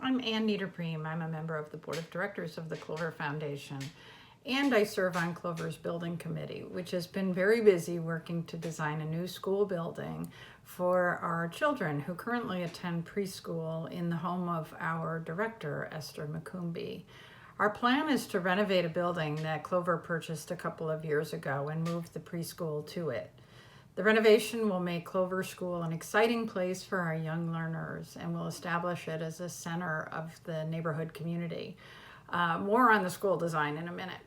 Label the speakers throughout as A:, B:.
A: I'm Ann Niederpruem. I'm a member of the Board of Directors of the Clover Foundation, and I serve on Clover's Building Committee, which has been very busy working to design a new school building for our children who currently attend preschool in the home of our director, Esther McCombie. Our plan is to renovate a building that Clover purchased a couple of years ago and move the preschool to it. The renovation will make Clover School an exciting place for our young learners and will establish it as a center of the neighborhood community. More on the school design in a minute.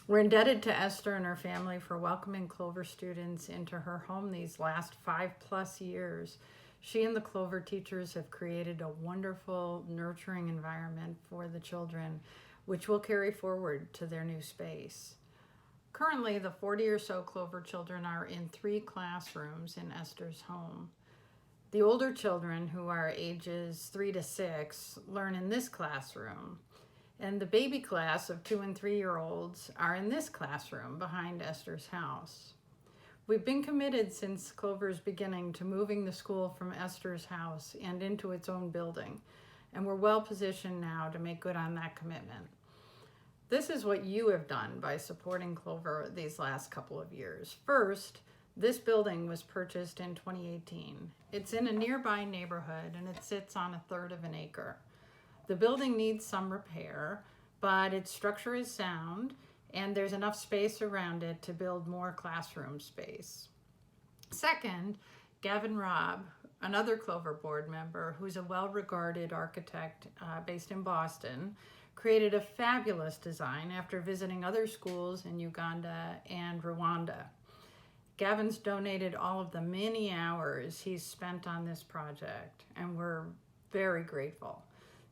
A: We're indebted to Esther and her family for welcoming Clover students into her home these last 5+ years. She and the Clover teachers have created a wonderful, nurturing environment for the children, which will carry forward to their new space. Currently, the 40 or so Clover children are in 3 classrooms in Esther's home. The older children, who are ages 3 to 6, learn in this classroom, and the baby class of 2 and 3-year-olds are in this classroom behind Esther's house. We've been committed since Clover's beginning to moving the school from Esther's house and into its own building, and we're well positioned now to make good on that commitment. This is what you have done by supporting Clover these last couple of years. First, this building was purchased in 2018. It's in a nearby neighborhood and it sits on 1/3 of an acre. The building needs some repair, but its structure is sound and there's enough space around it to build more classroom space. Second, Gavin Robb, another Clover board member who's a well-regarded architect based in Boston, created a fabulous design after visiting other schools in Uganda and Rwanda. Gavin's donated all of the many hours he's spent on this project, and we're very grateful.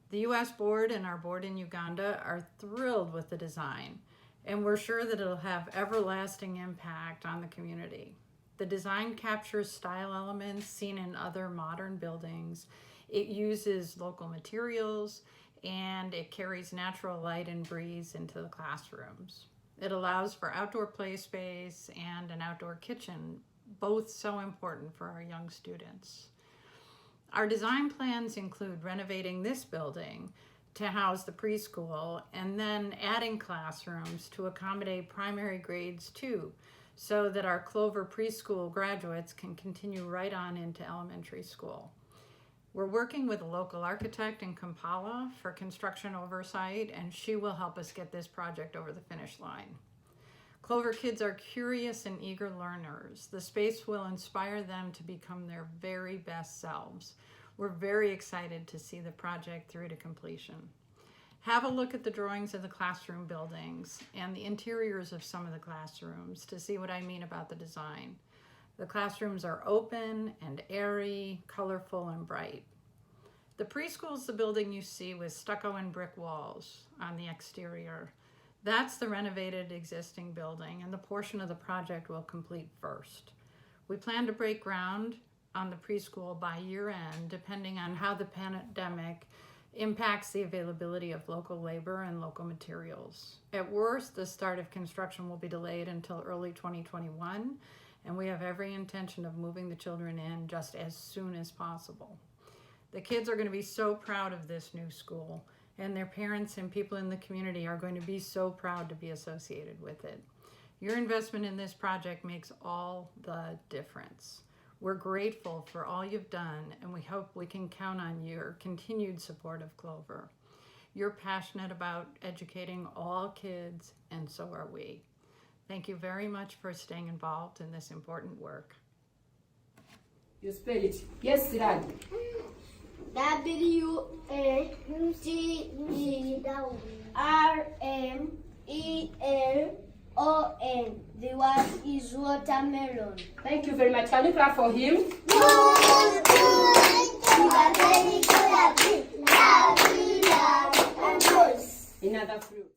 A: The U.S. board and our board in Uganda are thrilled with the design, and we're sure that it'll have everlasting impact on the community. The design captures style elements seen in other modern buildings. It uses local materials, and it carries natural light and breeze into the classrooms. It allows for outdoor play space and an outdoor kitchen, both so important for our young students. Our design plans include renovating this building to house the preschool and then adding classrooms to accommodate primary grades too, so that our Clover preschool graduates can continue right on into elementary school. We're working with a local architect in Kampala for construction oversight, and she will help us get this project over the finish line. Clover kids are curious and eager learners. The space will inspire them to become their very best selves. We're very excited to see the project through to completion. Have a look at the drawings of the classroom buildings and the interiors of some of the classrooms to see what I mean about the design. The classrooms are open and airy, colorful and bright. The preschool is the building you see with stucco and brick walls on the exterior. That's the renovated existing building, and the portion of the project will complete first. We plan to break ground on the preschool by year end, depending on how the pandemic impacts the availability of local labor and local materials. At worst, the start of construction will be delayed until early 2021, and we have every intention of moving the children in just as soon as possible. The kids are going to be so proud of this new school, and their parents and people in the community are going to be so proud to be associated with it. Your investment in this project makes all the difference. We're grateful for all you've done, and we hope we can count on your continued support of Clover. You're passionate about educating all kids, and so are we. Thank you very much for staying involved in this important work.
B: You spell it. Yes, Rad.
C: WATERMELON. The word is watermelon.
B: Thank you very much. Can you clap for him? Another fruit.